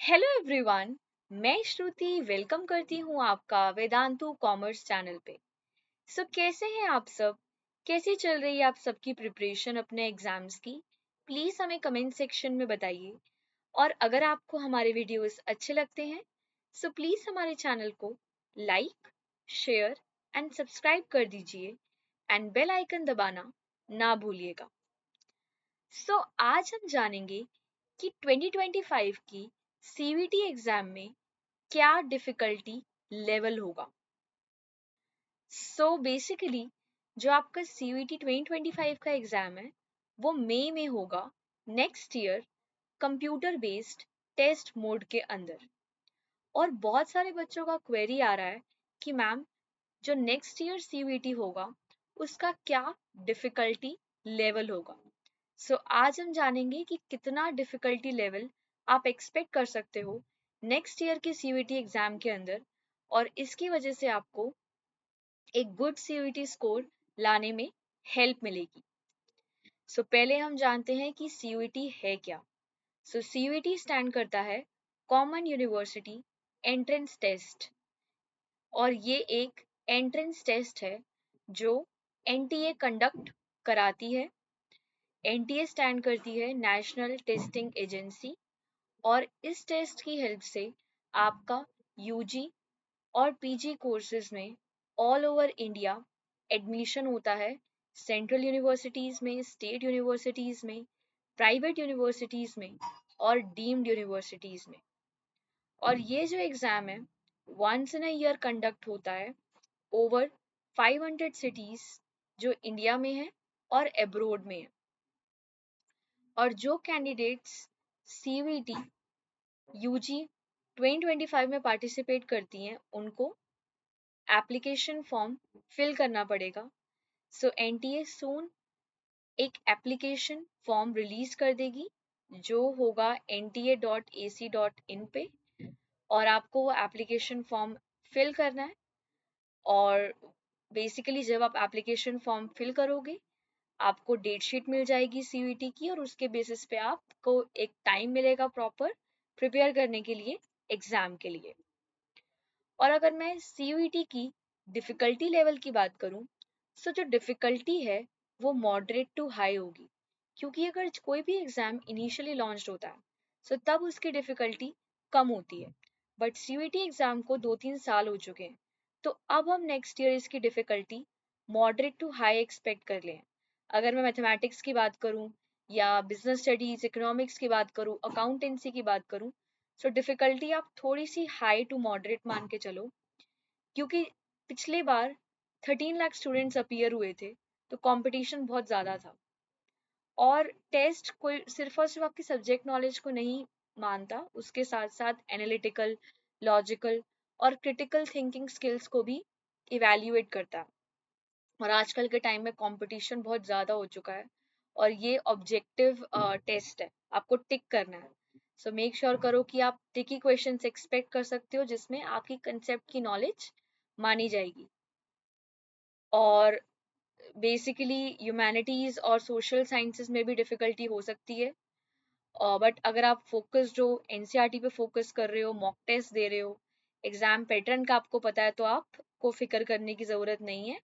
Hello everyone. मैं श्रुति welcome करती हूँ आपका वेदांतु कॉमर्स चैनल पे। कैसे हैं आप सब? कैसी चल रही है आप सबकी प्रिपरेशन अपने एग्जाम्स की? प्लीज हमें कमेंट सेक्शन में बताइए। और अगर आपको हमारे वीडियोस अच्छे लगते हैं प्लीज हमारे चैनल को लाइक, शेयर एंड सब्सक्राइब कर दीजिए एंड बेल आइकन दबाना ना भूलिएगा। आज हम जानेंगे कि 2025 की सीवीटी एग्जाम में क्या डिफिकल्टी लेवल होगा। बेसिकली जो आपका सीवीटी 2025 का एग्जाम है वो मई में होगा, next year, computer based test mode के अंदर। और बहुत सारे बच्चों का क्वेरी आ रहा है कि मैम जो नेक्स्ट ईयर सीवीटी होगा उसका क्या डिफिकल्टी लेवल होगा। आज हम जानेंगे कि कितना डिफिकल्टी लेवल आप एक्सपेक्ट कर सकते हो नेक्स्ट ईयर के सीवीटी एग्जाम के अंदर, और इसकी वजह से आपको एक गुड सीवीटी स्कोर लाने में हेल्प मिलेगी। पहले हम जानते हैं कि सीवीटी है क्या। सीवीटी स्टैंड करता है कॉमन यूनिवर्सिटी एंट्रेंस टेस्ट, और ये एक एंट्रेंस टेस्ट है जो एनटीए कंडक्ट कराती है। एनटीए स्टैंड करती है नेशनल टेस्टिंग एजेंसी, और इस टेस्ट की हेल्प से आपका यूजी और पीजी कोर्सेज में ऑल ओवर इंडिया एडमिशन होता है। सेंट्रल यूनिवर्सिटीज में, स्टेट यूनिवर्सिटीज में, प्राइवेट यूनिवर्सिटीज में और डीम्ड यूनिवर्सिटीज में। और ये जो एग्जाम है once in a year conduct होता है ओवर 500 सिटीज जो इंडिया में है और अब्रोड में है। और जो कैंडिडेट्स सीवीटी यूजी 2025 में पार्टिसिपेट करती हैं उनको एप्लीकेशन फॉर्म फिल करना पड़ेगा। एनटीए सून एक एप्लीकेशन फॉर्म रिलीज कर देगी जो होगा nta.ac.in पे, और आपको वो एप्लीकेशन फॉर्म फिल करना है। और बेसिकली जब आप एप्लीकेशन फॉर्म फिल करोगे आपको डेट शीट मिल जाएगी सीवीटी की, और उसके बेसिस पे आपको एक टाइम मिलेगा प्रॉपर प्रिपेयर करने के लिए एग्जाम के लिए। और अगर मैं सीयूईटी की डिफिकल्टी लेवल की बात करूं जो डिफिकल्टी है वो मॉडरेट टू हाई होगी, क्योंकि अगर कोई भी एग्जाम इनिशियली लॉन्च होता है तब उसकी डिफिकल्टी कम होती है। बट सीयूईटी एग्जाम को 2-3 साल हो चुके हैं, तो अब हम नेक्स्ट ईयर इसकी difficulty moderate to high expect कर लें। अगर मैं मैथमेटिक्स की बात करूं या बिजनेस स्टडीज, इकोनॉमिक्स की बात करूं, अकाउंटेंसी की बात करूं, डिफिकल्टी आप थोड़ी सी हाई टू मॉडरेट मान के चलो, क्योंकि पिछले बार 13 लाख स्टूडेंट्स अपीयर हुए थे, तो कंपटीशन बहुत ज़्यादा था। और टेस्ट कोई सिर्फ और सिर्फ आपकी सब्जेक्ट नॉलेज को नहीं मानता, उसके साथ साथ एनालिटिकल, लॉजिकल और क्रिटिकल थिंकिंग स्किल्स को भी इवैल्यूएट करता है। और आजकल के टाइम में कंपटीशन बहुत ज़्यादा हो चुका है, और ये ऑब्जेक्टिव टेस्ट है, आपको टिक करना है। मेक श्योर करो कि आप ट्रिकी क्वेश्चंस एक्सपेक्ट कर सकते हो जिसमें आपकी कंसेप्ट की नॉलेज मानी जाएगी। और बेसिकली ह्यूमैनिटीज और सोशल साइंसेस में भी डिफिकल्टी हो सकती है, बट अगर आप फोकस्ड हो, एनसीईआरटी पे फोकस कर रहे हो, मॉक टेस्ट दे रहे हो, एग्जाम पैटर्न का आपको पता है, तो आपको फिक्र करने की ज़रूरत नहीं है,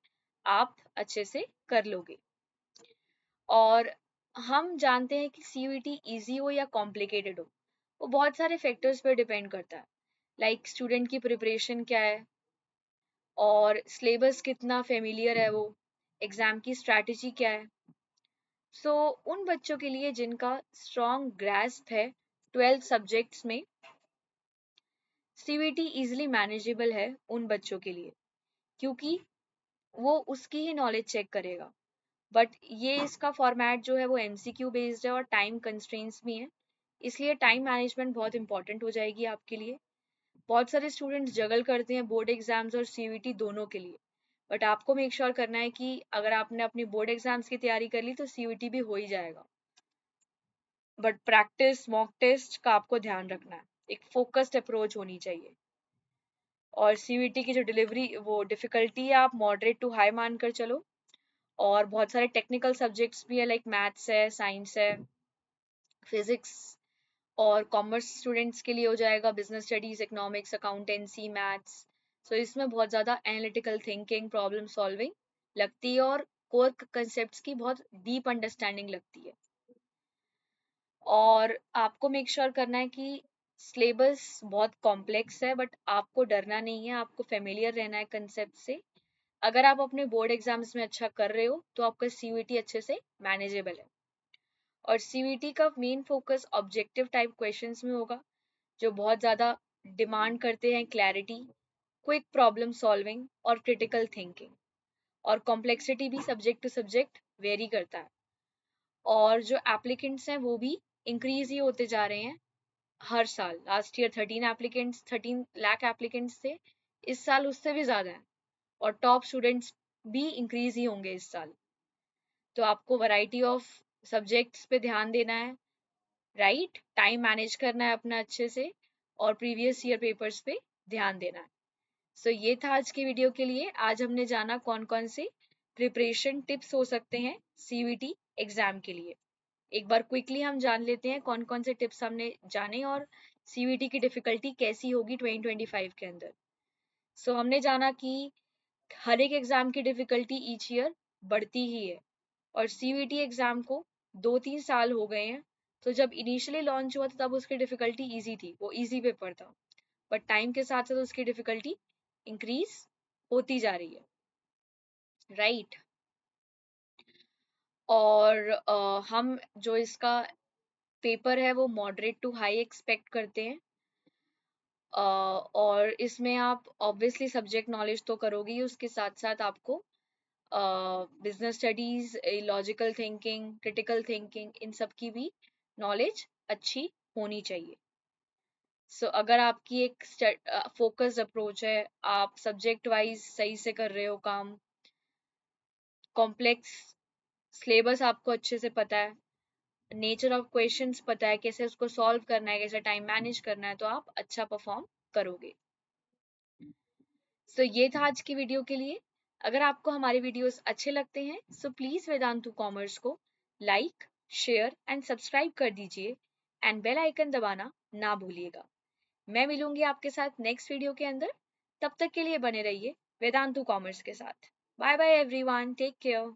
आप अच्छे से कर लोगे। और हम जानते हैं कि सीयूईटी इजी हो या कॉम्प्लिकेटेड हो वो बहुत सारे फैक्टर्स पर डिपेंड करता है, लाइक स्टूडेंट की प्रिपरेशन क्या है, और सिलेबस कितना फेमिलियर है वो, एग्जाम की स्ट्रैटेजी क्या है। उन बच्चों के लिए जिनका स्ट्रॉन्ग ग्रास्प है 12 सब्जेक्ट्स में, सीवीटी इजीली मैनेजेबल है उन बच्चों के लिए, क्योंकि वो उसकी ही नॉलेज चेक करेगा। बट ये इसका फॉर्मेट जो है वो एमसीक्यू बेस्ड है और टाइम कंस्ट्रेंट्स भी हैं, इसलिए टाइम मैनेजमेंट बहुत इंपॉर्टेंट हो जाएगी आपके लिए। बहुत सारे स्टूडेंट्स जगल करते हैं बोर्ड एग्जाम्स और सीवीटी दोनों के लिए, बट आपको मेक श्योर करना है कि अगर आपने अपनी बोर्ड एग्जाम्स की तैयारी कर ली तो सीवीटी भी हो ही जाएगा। बट प्रैक्टिस, मॉक टेस्ट का आपको ध्यान रखना है, एक फोकस्ड अप्रोच होनी चाहिए। और सीवीटी की जो डिलीवरी, वो डिफिकल्टी है, आप मॉडरेट टू हाई मान कर चलो। और बहुत सारे टेक्निकल सब्जेक्ट्स भी है, लाइक मैथ्स है, साइंस है, फिजिक्स और कॉमर्स स्टूडेंट्स के लिए हो जाएगा business studies, economics, accountancy, maths. So इसमें बहुत ज़्यादा एनालिटिकल थिंकिंग, प्रॉब्लम सॉल्विंग लगती है और कोर कंसेप्ट्स की बहुत डीप अंडरस्टैंडिंग लगती है। और आपको मेक श्योर करना है कि सिलेबस बहुत कॉम्प्लेक्स है, बट आपको डरना नहीं है, आपको फेमिलियर रहना है कंसेप्ट से। अगर आप अपने बोर्ड एग्जाम्स में अच्छा कर रहे हो तो आपका सीयूईटी अच्छे से मैनेजेबल है। और सीयूईटी का main focus objective type questions में होगा, जो बहुत ज़्यादा डिमांड करते हैं क्लैरिटी, क्विक प्रॉब्लम सॉल्विंग और क्रिटिकल थिंकिंग। और कॉम्प्लेक्सिटी भी सब्जेक्ट टू सब्जेक्ट वेरी करता है। और जो एप्लीकेंट्स हैं वो भी इंक्रीज ही होते जा रहे हैं हर साल। लास्ट ईयर 13 लाख एप्लीकेंट्स थे, इस साल उससे भी ज़्यादा है। और टॉप स्टूडेंट्स भी इंक्रीज ही होंगे इस साल। तो आपको वैरायटी ऑफ सब्जेक्ट्स पे ध्यान देना है, राइट, टाइम मैनेज करना है अपना अच्छे से, और प्रीवियस ईयर पेपर्स पे ध्यान देना है। सो ये था आज की वीडियो के लिए। आज हमने जाना कौन कौन से प्रिपरेशन टिप्स हो सकते हैं सीयूईटी एग्जाम के लिए। एक बार क्विकली हम जान लेते हैं कौन कौन से टिप्स हमने जाने और सीयूईटी की डिफिकल्टी कैसी होगी 2025 के अंदर। सो हमने जाना कि हर एक एग्जाम की डिफिकल्टी ईच ईयर बढ़ती ही है, और सीयूईटी एग्जाम को 2-3 साल हो गए हैं। तो जब इनिशियली लॉन्च हुआ था तब उसकी डिफिकल्टी ईजी थी, वो ईजी पेपर था, बट टाइम के साथ साथ उसकी डिफिकल्टी इंक्रीज होती जा रही है, राइट। और हम जो इसका पेपर है वो मॉडरेट टू हाई एक्सपेक्ट करते हैं। और इसमें आप ऑब्वियसली सब्जेक्ट नॉलेज तो करोगे ही, उसके साथ साथ आपको business studies, logical thinking, critical thinking, इन सब की भी नॉलेज अच्छी होनी चाहिए। सो अगर आपकी एक फोकस्ड अप्रोच है, आप सब्जेक्ट वाइज सही से कर रहे हो काम, कॉम्प्लेक्स सिलेबस आपको अच्छे से पता है, नेचर ऑफ क्वेश्चंस पता है, कैसे उसको सॉल्व करना है, कैसे टाइम मैनेज करना है, तो आप अच्छा परफॉर्म करोगे। सो ये था आज की वीडियो के लिए। अगर आपको हमारे वीडियोस अच्छे लगते हैं सो प्लीज वेदांतु कॉमर्स को लाइक, शेयर एंड सब्सक्राइब कर दीजिए, एंड बेल आइकन दबाना ना भूलिएगा। मैं मिलूंगी आपके साथ नेक्स्ट वीडियो के अंदर। तब तक के लिए बने रहिए वेदांतु कॉमर्स के साथ। Bye bye everyone, take care.